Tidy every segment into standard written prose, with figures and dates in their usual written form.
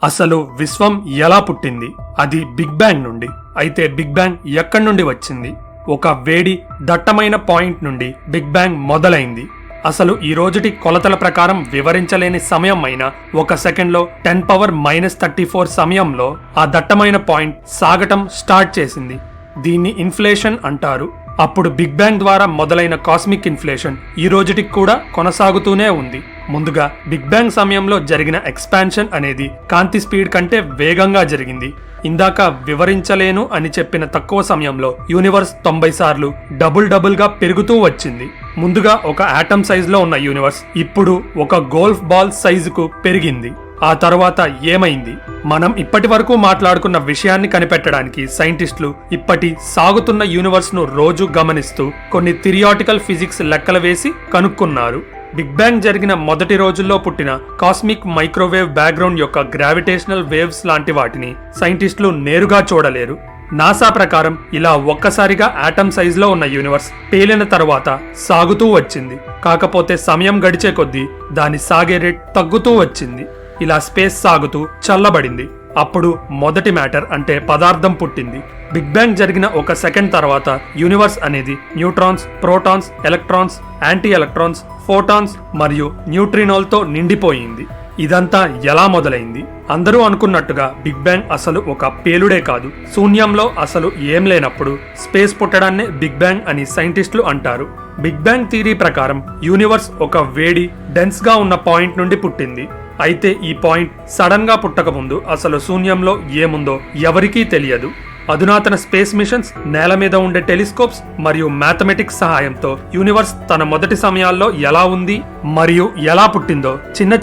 అసలు విశ్వం ఎలా పుట్టింది? అది బిగ్ బ్యాంగ్ నుండి. అయితే బిగ్ బ్యాంగ్ ఎక్కడి నుండి వచ్చింది? ఒక వేడి దట్టమైన పాయింట్ నుండి బిగ్ బ్యాంగ్ మొదలైంది. అసలు ఈ రోజుటి కొలతల ప్రకారం వివరించలేని సమయం అయిన 1 సెకండ్లో 10⁻34 సమయంలో ఆ దట్టమైన పాయింట్ సాగటం స్టార్ట్ చేసింది. దీన్ని ఇన్ఫ్లేషన్ అంటారు. అప్పుడు బిగ్ బ్యాంగ్ ద్వారా మొదలైన కాస్మిక్ ఇన్ఫ్లేషన్ ఈ రోజుటికి కూడా కొనసాగుతూనే ఉంది. ముందుగా బిగ్ బ్యాంగ్ సమయంలో జరిగిన ఎక్స్పాన్షన్ అనేది కాంతి స్పీడ్ కంటే వేగంగా జరిగింది. ఇందాక వివరించలేను అని చెప్పిన తక్కువ సమయంలో యూనివర్స్ 90 సార్లు డబుల్ గా పెరుగుతూ వచ్చింది. ముందుగా ఒక ఆటమ్ సైజులో ఉన్న యూనివర్స్ ఇప్పుడు ఒక గోల్ఫ్ బాల్ సైజుకు పెరిగింది. ఆ తర్వాత ఏమైంది? మనం ఇప్పటి వరకు మాట్లాడుకున్న విషయాన్ని కనిపెట్టడానికి సైంటిస్టులు ఇప్పటి సాగుతున్న యూనివర్స్ ను రోజు గమనిస్తూ కొన్ని థిరియాటికల్ ఫిజిక్స్ లెక్కలు వేసి కనుక్కున్నారు. బిగ్ బ్యాంగ్ జరిగిన మొదటి రోజుల్లో పుట్టిన కాస్మిక్ మైక్రోవేవ్ బ్యాక్గ్రౌండ్ యొక్క గ్రావిటేషనల్ వేవ్స్ లాంటి వాటిని సైంటిస్టులు నేరుగా చూడలేరు. నాసా ప్రకారం ఇలా ఒక్కసారిగా ఆటమ్ సైజులో ఉన్న యూనివర్స్ పేలిన తర్వాత సాగుతూ వచ్చింది. కాకపోతే సమయం గడిచే కొద్దీ దాని సాగే రేట్ తగ్గుతూ వచ్చింది. ఇలా స్పేస్ సాగుతూ చల్లబడింది. అప్పుడు మొదటి మ్యాటర్ అంటే పదార్థం పుట్టింది. బిగ్ బ్యాంగ్ జరిగిన 1 సెకండ్ తర్వాత యూనివర్స్ అనేది neutrons, protons, electrons, anti electrons, photons మరియు న్యూట్రినోలతో నిండిపోయింది. ఇదంతా ఎలా మొదలైంది? అందరూ అనుకున్నట్టుగా బిగ్ బ్యాంగ్ అసలు ఒక పేలుడే కాదు. శూన్యంలో అసలు ఏం లేనప్పుడు స్పేస్ పుట్టడాన్నే బిగ్ బ్యాంగ్ అని సైంటిస్టులు అంటారు. బిగ్ బ్యాంగ్ థియరీ ప్రకారం యూనివర్స్ ఒక వేడి డెన్స్ గా ఉన్న పాయింట్ నుండి పుట్టింది. అయితే ఈ పాయింట్ సడన్ గా పుట్టకముందు అసలు శూన్యంలో ఏముందో ఎవరికీ తెలియదు. అధునాతన స్పేస్ మిషన్స్, నేల మీద ఉండే టెలిస్కోప్స్ మరియు మ్యాథమెటిక్స్ సహాయంతో యూనివర్స్ తన మొదటి సమయాల్లో ఎలా ఉంది మరియు ఎలా పుట్టిందో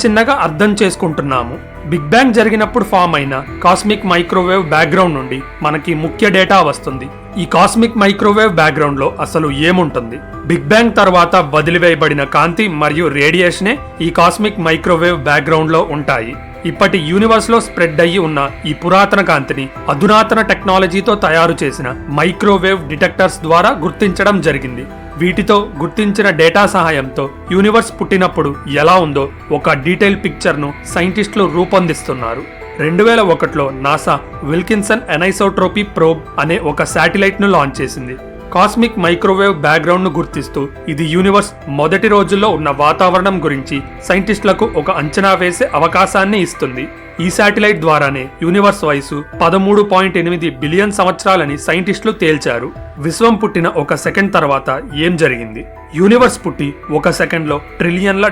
చిన్నగా అర్థం చేసుకుంటున్నాము. బిగ్ బ్యాంగ్ జరిగినప్పుడు ఫామ్ అయిన కాస్మిక్ మైక్రోవేవ్ బ్యాక్గ్రౌండ్ నుండి మనకి ముఖ్య డేటా వస్తుంది. ఈ కాస్మిక్ మైక్రోవేవ్ బ్యాక్గ్రౌండ్ లో అసలు ఏముంటుంది? బిగ్ బ్యాంగ్ తర్వాత వదిలివేయబడిన కాంతి మరియు రేడియేషనే ఈ కాస్మిక్ మైక్రోవేవ్ బ్యాక్గ్రౌండ్ లో ఉంటాయి. ఇప్పటి యూనివర్స్ లో స్ప్రెడ్ అయ్యి ఉన్న ఈ పురాతన కాంతిని అధునాతన టెక్నాలజీతో తయారు చేసిన మైక్రోవేవ్ డిటెక్టర్స్ ద్వారా గుర్తించడం జరిగింది. వీటితో గుర్తించిన డేటా సహాయంతో యూనివర్స్ పుట్టినప్పుడు ఎలా ఉందో ఒక డీటెయిల్ పిక్చర్ ను సైంటిస్టులు రూపొందిస్తున్నారు. 2001లో నాసా విల్కిన్సన్ ఎనైసోట్రోపీ ప్రోబ్ అనే ఒక శాటిలైట్ ను లాంచ్ చేసింది. కాస్మిక్ మైక్రోవేవ్ బ్యాక్గ్రౌండ్ ను గుర్తిస్తూ ఇది యూనివర్స్ మొదటి రోజుల్లో ఉన్న వాతావరణం గురించి సైంటిస్టులకు ఒక అంచనా వేసే అవకాశాన్ని ఇస్తుంది. ఈ శాటిలైట్ ద్వారానే యూనివర్స్ వయసు 13.8 బిలియన్ సంవత్సరాలని సైంటిస్టులు తేల్చారు. విశ్వం పుట్టిన 1 సెకండ్ తర్వాత ఏం జరిగింది? యూనివర్స్ పుట్టి 1 సెకండ్లో ట్రిలియన్ల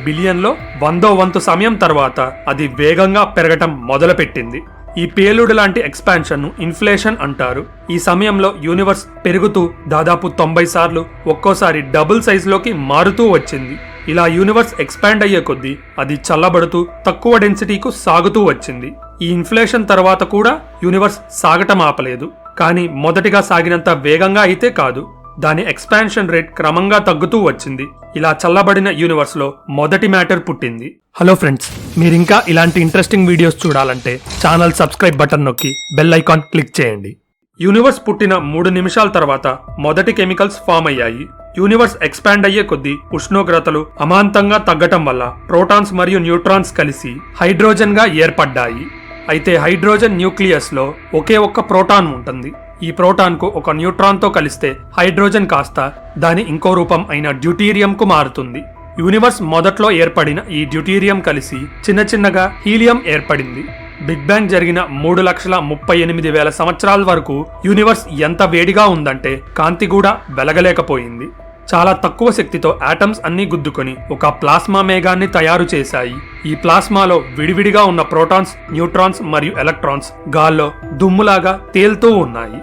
బిలియన్లో 100వ వంతు సమయం తర్వాత అది వేగంగా పెరగటం మొదలుపెట్టింది. ఈ పేలుడు లాంటి ఎక్స్పాన్షన్ ను ఇన్ఫ్లేషన్ అంటారు. ఈ సమయంలో యూనివర్స్ పెరుగుతూ దాదాపు 90 సార్లు ఒక్కోసారి డబుల్ సైజులోకి మారుతూ వచ్చింది. ఇలా యూనివర్స్ ఎక్స్పాండ్ అయ్యే కొద్దీ అది చల్లబడుతూ తక్కువ డెన్సిటీకు సాగుతూ వచ్చింది. ఈ ఇన్ఫ్లేషన్ తర్వాత కూడా యూనివర్స్ సాగటం ఆపలేదు. కానీ మొదటిగా సాగినంత వేగంగా అయితే కాదు. దాని ఎక్స్పాన్షన్ రేట్ క్రమంగా తగ్గుతూ వచ్చింది. ఇలా చల్లబడిన యూనివర్స్ లో మొదటి మ్యాటర్ పుట్టింది. హలో ఫ్రెండ్స్, మీరింకా ఇలాంటి ఇంట్రెస్టింగ్ వీడియోస్ చూడాలంటే ఛానల్ సబ్స్క్రైబ్ బటన్ నొక్కి బెల్ ఐకాన్ క్లిక్ చేయండి. యూనివర్స్ పుట్టిన 3 నిమిషాల తర్వాత మొదటి కెమికల్స్ ఫామ్ అయ్యాయి. యూనివర్స్ ఎక్స్పాండ్ అయ్యే కొద్దీ ఉష్ణోగ్రతలు అమాంతంగా తగ్గటం వల్ల ప్రోటాన్స్ మరియు న్యూట్రాన్స్ కలిసి హైడ్రోజన్ గా ఏర్పడ్డాయి. అయితే హైడ్రోజన్ న్యూక్లియస్ లో ఒకే ఒక్క ప్రోటాన్ ఉంటుంది. ఈ ప్రోటాన్ కు ఒక న్యూట్రాన్ తో కలిస్తే హైడ్రోజన్ కాస్త దాని ఇంకో రూపం అయిన డ్యూటీరియం కు మారుతుంది. యూనివర్స్ మొదట్లో ఏర్పడిన ఈ డ్యూటీరియం కలిసి చిన్నగా హీలియం ఏర్పడింది. బిగ్ బ్యాంగ్ జరిగిన 3,38,000 సంవత్సరాల వరకు యూనివర్స్ ఎంత వేడిగా ఉందంటే కాంతి కూడా వెలగలేకపోయింది. చాలా తక్కువ శక్తితో ఆటమ్స్ అన్ని గుద్దుకొని ఒక ప్లాస్మా మేఘాన్ని తయారు చేశాయి. ఈ ప్లాస్మాలో విడివిడిగా ఉన్న ప్రోటాన్స్, న్యూట్రాన్స్ మరియు ఎలక్ట్రాన్స్ గాల్లో దుమ్ములాగా తేలుతూ ఉన్నాయి.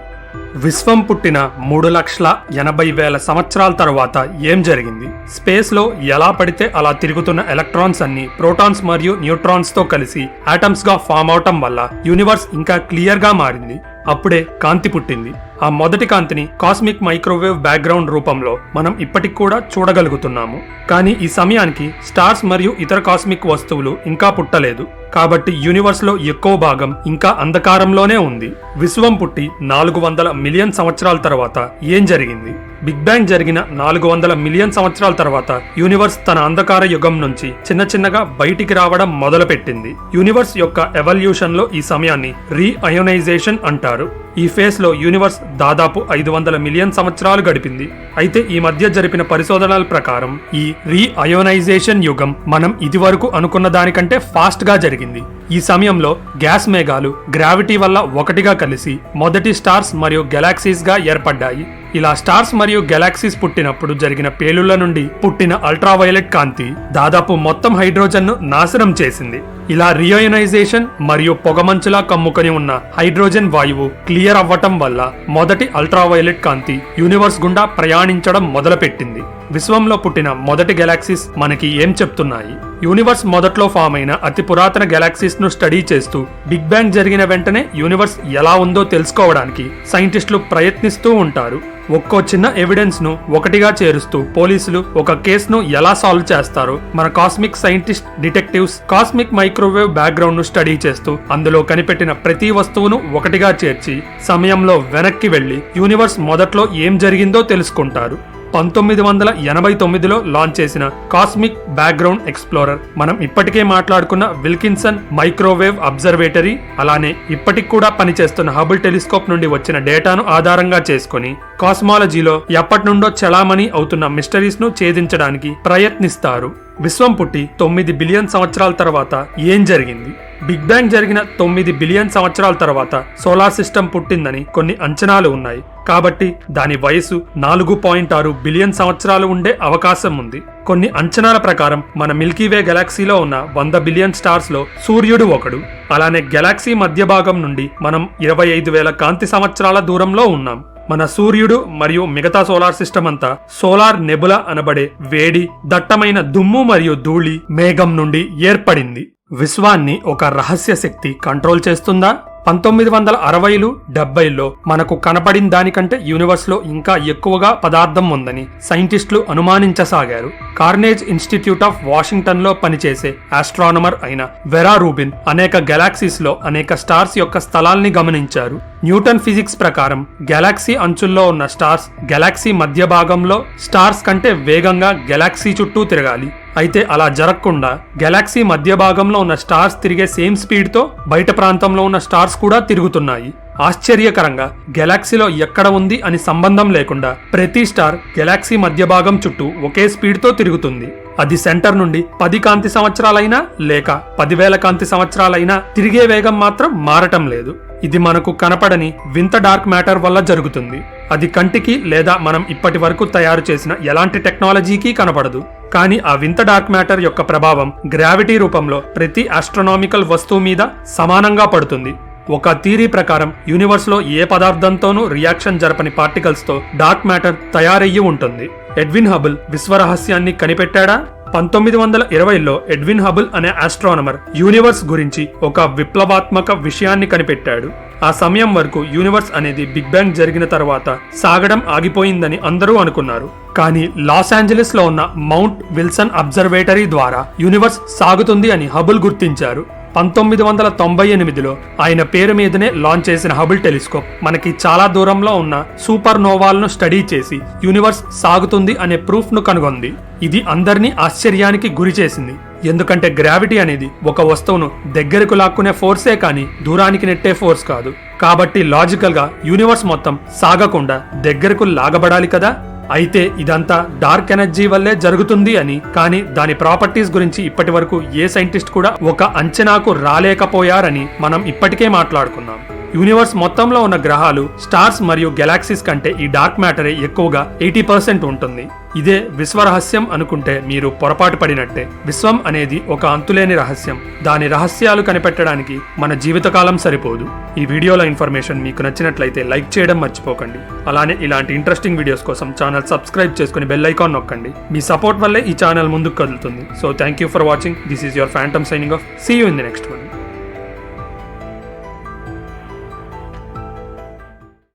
విశ్వం పుట్టిన 3,80,000 సంవత్సరాల తర్వాత ఏం జరిగింది? స్పేస్ లో ఎలా పడితే అలా తిరుగుతున్న ఎలక్ట్రాన్స్ అన్ని ప్రోటాన్స్ మరియు న్యూట్రాన్స్ తో కలిసి ఆటమ్స్ గా ఫామ్ అవటం వల్ల యూనివర్స్ ఇంకా క్లియర్ గా మారింది. అప్పుడే కాంతి పుట్టింది. ఆ మొదటి కాంతిని కాస్మిక్ మైక్రోవేవ్ బ్యాక్గ్రౌండ్ రూపంలో మనం ఇప్పటికి కూడా చూడగలుగుతున్నాము. కానీ ఈ సమయానికి స్టార్స్ మరియు ఇతర కాస్మిక్ వస్తువులు ఇంకా పుట్టలేదు. కాబట్టి యూనివర్స్ లో ఎక్కువ భాగం ఇంకా అంధకారంలోనే ఉంది. విశ్వం పుట్టి 400 మిలియన్ సంవత్సరాల తర్వాత ఏం జరిగింది? బిగ్ బ్యాంగ్ జరిగిన 400 మిలియన్ సంవత్సరాల తర్వాత యూనివర్స్ తన అంధకార యుగం నుంచి చిన్న చిన్నగా బయటికి రావడం మొదలుపెట్టింది. యూనివర్స్ యొక్క ఎవల్యూషన్ లో ఈ సమయాన్ని రీఅయోనైజేషన్ అంటారు. ఈ ఫేజ్ లో యూనివర్స్ దాదాపు 500 మిలియన్ సంవత్సరాలు గడిపింది. అయితే ఈ మధ్య జరిపిన పరిశోధనల ప్రకారం ఈ రీఅయోనైజేషన్ యుగం మనం ఇదివరకు అనుకున్న దానికంటే ఫాస్ట్ గా జరిగింది. ఈ సమయంలో గ్యాస్ మేఘాలు గ్రావిటీ వల్ల ఒకటిగా కలిసి మొదటి స్టార్స్ మరియు గెలాక్సీస్ గా ఏర్పడ్డాయి. ఇలా స్టార్స్ మరియు గెలాక్సీస్ పుట్టినప్పుడు జరిగిన పేలుళ్ల నుండి పుట్టిన అల్ట్రావైలెట్ కాంతి దాదాపు మొత్తం హైడ్రోజన్ ను నాశనం చేసింది. ఇలా రీఅయోనైజేషన్ మరియు పొగమంచులా కమ్ముకొని ఉన్న హైడ్రోజన్ వాయువు క్లియర్ అవ్వటం వల్ల మొదటి అల్ట్రావైలెట్ కాంతి యూనివర్స్ గుండా ప్రయాణించడం మొదలుపెట్టింది. విశ్వంలో పుట్టిన మొదటి గెలాక్సీస్ మనకి ఏం చెప్తున్నాయి? యూనివర్స్ మొదట్లో ఫామ్ అయిన అతి పురాతన గెలాక్సీస్ ను స్టడీ చేస్తూ బిగ్ బ్యాంగ్ జరిగిన వెంటనే యూనివర్స్ ఎలా ఉందో తెలుసుకోవడానికి సైంటిస్టులు ప్రయత్నిస్తూ ఉంటారు. ఒక్కో చిన్న ఎవిడెన్స్ ను ఒకటిగా చేరుస్తూ పోలీసులు ఒక కేసును ఎలా సాల్వ్ చేస్తారో మన cosmic scientist detectives cosmic microwave background ను స్టడీ చేస్తూ అందులో కనిపెట్టిన ప్రతి వస్తువును ఒకటిగా చేర్చి సమయంలో వెనక్కి వెళ్లి యూనివర్స్ మొదట్లో ఏం జరిగిందో తెలుసుకుంటారు. 1989లో లాంచ్ చేసిన కాస్మిక్ బ్యాక్గ్రౌండ్ ఎక్స్ప్లోరర్, మనం ఇప్పటికే మాట్లాడుకున్న విల్కిన్సన్ మైక్రోవేవ్ అబ్జర్వేటరీ, అలానే ఇప్పటికి కూడా పనిచేస్తున్న హబుల్ టెలిస్కోప్ నుండి వచ్చిన డేటాను ఆధారంగా చేసుకుని కాస్మాలజీలో ఎప్పటి నుండో చలామణి అవుతున్న మిస్టరీస్ ను ఛేదించడానికి ప్రయత్నిస్తారు. విశ్వం పుట్టి 9 బిలియన్ సంవత్సరాల తర్వాత ఏం జరిగింది? బిగ్ బ్యాంగ్ జరిగిన 9 బిలియన్ సంవత్సరాల తర్వాత సోలార్ సిస్టమ్ పుట్టిందని కొన్ని అంచనాలు ఉన్నాయి. కాబట్టి దాని వయసు 4.6 బిలియన్ సంవత్సరాలు ఉండే అవకాశం ఉంది. కొన్ని అంచనాల ప్రకారం మన మిల్కీవే గెలాక్సీలో ఉన్న 100 బిలియన్ స్టార్స్ లో సూర్యుడు ఒకడు. అలానే గెలాక్సీ మధ్య భాగం నుండి మనం 25,000 కాంతి సంవత్సరాల దూరంలో ఉన్నాం. మన సూర్యుడు మరియు మిగతా సోలార్ సిస్టమ్ అంతా సోలార్ నెబులా అనబడే వేడి, దట్టమైన దుమ్ము మరియు ధూళి మేఘం నుండి ఏర్పడింది. విశ్వాన్ని ఒక రహస్య శక్తి కంట్రోల్ చేస్తుందా? 1960లు 70లో మనకు కనపడిన దానికంటే యూనివర్స్ లో ఇంకా ఎక్కువగా పదార్థం ఉందని సైంటిస్టులు అనుమానించసాగారు. కార్నేజ్ ఇన్స్టిట్యూట్ ఆఫ్ వాషింగ్టన్ లో పనిచేసే ఆస్ట్రానమర్ అయిన వెరా రూబిన్ అనేక గెలాక్సీస్ లో అనేక స్టార్స్ యొక్క స్థలాల్ని గమనించారు. న్యూటన్ ఫిజిక్స్ ప్రకారం గెలాక్సీ అంచుల్లో ఉన్న స్టార్స్ గెలాక్సీ మధ్య భాగంలో స్టార్స్ కంటే వేగంగా గెలాక్సీ చుట్టూ తిరగాలి. అయితే అలా జరగకుండా గెలాక్సీ మధ్య భాగంలో ఉన్న స్టార్స్ తిరిగే సేమ్ స్పీడ్ తో బయట ప్రాంతంలో ఉన్న స్టార్స్ కూడా తిరుగుతున్నాయి. ఆశ్చర్యకరంగా గెలాక్సీలో ఎక్కడ ఉంది అని సంబంధం లేకుండా ప్రతి స్టార్ గెలాక్సీ మధ్య భాగం చుట్టూ ఒకే స్పీడ్ తో తిరుగుతుంది. అది సెంటర్ నుండి 10 కాంతి సంవత్సరాలైనా లేక 10,000 కాంతి సంవత్సరాలైనా తిరిగే వేగం మాత్రం మారటం లేదు. ఇది మనకు కనపడని వింత డార్క్ మ్యాటర్ వల్ల జరుగుతుంది. అది కంటికి లేదా మనం ఇప్పటి వరకు తయారు చేసిన ఎలాంటి టెక్నాలజీకి కనపడదు. కానీ ఆ వింత డార్క్ మ్యాటర్ యొక్క ప్రభావం గ్రావిటీ రూపంలో ప్రతి ఆస్ట్రోనామికల్ వస్తువు మీద సమానంగా పడుతుంది. ఒక థియరీ ప్రకారం యూనివర్స్ లో ఏ పదార్థంతోనూ రియాక్షన్ జరపని పార్టికల్స్ తో డార్క్ మ్యాటర్ తయారయ్యి ఉంటుంది. ఎడ్విన్ హబుల్ విశ్వరహస్యాన్ని కనిపెట్టాడా? 1920లో ఎడ్విన్ హబుల్ అనే ఆస్ట్రానమర్ యూనివర్స్ గురించి ఒక విప్లవాత్మక విషయాన్ని కనిపెట్టాడు. ఆ సమయం వరకు యూనివర్స్ అనేది బిగ్ బ్యాంగ్ జరిగిన తర్వాత సాగడం ఆగిపోయిందని అందరూ అనుకున్నారు. కానీ లాస్ ఏంజలీస్ లో ఉన్న మౌంట్ విల్సన్ అబ్జర్వేటరీ ద్వారా యూనివర్స్ సాగుతుంది అని హబుల్ గుర్తించారు. 1998లో ఆయన పేరు మీదనే లాంచ్ చేసిన హబుల్ టెలిస్కోప్ మనకి చాలా దూరంలో ఉన్న సూపర్ నోవాలను స్టడీ చేసి యూనివర్స్ సాగుతుంది అనే ప్రూఫ్ ను కనుగొంది. ఇది అందరినీ ఆశ్చర్యానికి గురి చేసింది. ఎందుకంటే గ్రావిటీ అనేది ఒక వస్తువును దగ్గరకు లాక్కునే ఫోర్సే కానీ దూరానికి నెట్టే ఫోర్స్ కాదు. కాబట్టి లాజికల్ గా యూనివర్స్ మొత్తం సాగకుండా దగ్గరకు లాగబడాలి కదా. అయితే ఇదంతా డార్క్ ఎనర్జీ వల్లే జరుగుతుంది అని, కానీ దాని ప్రాపర్టీస్ గురించి ఇప్పటి వరకు ఏ సైంటిస్ట్ కూడా ఒక అంచనాకు రాలేకపోయారని మనం ఇప్పటికే మాట్లాడుకున్నాం. యూనివర్స్ మొత్తంలో ఉన్న గ్రహాలు, స్టార్స్ మరియు గెలాక్సీస్ కంటే ఈ డార్క్ మ్యాటరే ఎక్కువగా 80% ఉంటుంది. ఇదే విశ్వరహస్యం అనుకుంటే మీరు పొరపాటు పడినట్టే. విశ్వం అనేది ఒక అంతులేని రహస్యం. దాని రహస్యాలు కనిపెట్టడానికి మన జీవితకాలం సరిపోదు. ఈ వీడియోలో ఇన్ఫర్మేషన్ మీకు నచ్చినట్లయితే లైక్ చేయడం మర్చిపోకండి. అలానే ఇలాంటి ఇంట్రెస్టింగ్ వీడియోస్ కోసం ఛానల్ సబ్స్క్రైబ్ చేసుకుని బెల్ ఐకాన్ నొక్కండి. మీ సపోర్ట్ వల్లే ఈ ఛానల్ ముందుకు కదులుతుంది. So thank you for watching. This is your Phantom signing off. See you in the next one.